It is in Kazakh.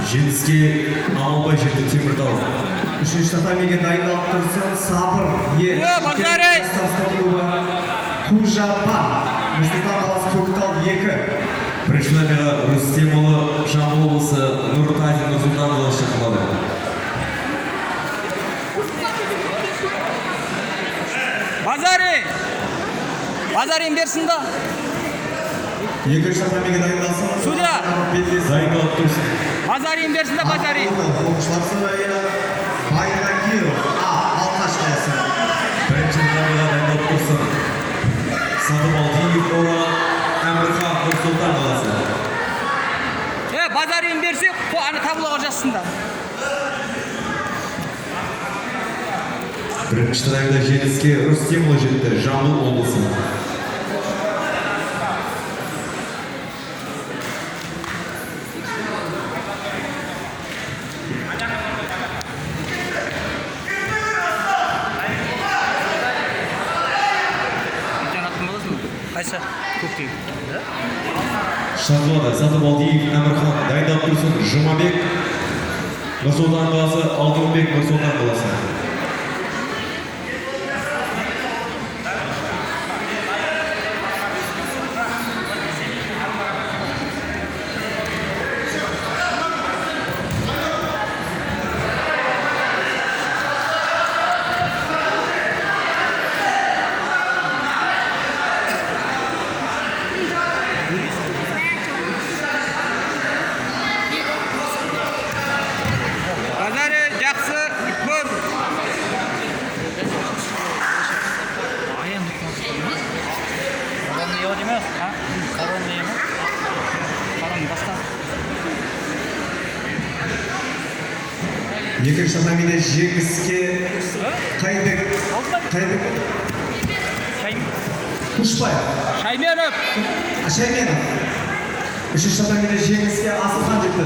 жеңіске Амалбай жетті Теміртау. Үшінші татамиге дайындалып тұрсын Сабыр Базарый! Кужапа Нұрсұлтан қаласы Көктал 2. Бірінші номері Рүстемұлы Жамбыл облысы Нұртазин Нұрсұлтан қаласы шақырылады. Базарин берсін да. Екінші татамиге дайындалсын. Судья! Дайындалып тұрсын. Базарин берсін да, Базарин. Оқушылар сұрайы Байгагиров Алқаш қаласы. Бірінші номері дайындалып тұрсын. Сатыбалдиев Ора Әмірхан Нұрсұлтан қаласы. Базарин берсе, аны таблоға жазсын да. Бірінші номері жеңіске Рүстемұлы жетті Жамбыл облысы. Қайсы? Көктей. Шақырылады Сатыбалдиев Әмірхан дайындалып тұрсын. Жұмабек Нұрсұлтан қаласы, Алтынбек Нұрсұлтан қаласы. Базарин жақсы, көп. Коронный еді ме? Коронный еді ме? Коронный басқа. Екінші татамиге жеңіске Қайбек Құшбаев Шайменов. Шайменов. Үшінші татамиге жеңіске Асылхан жетті.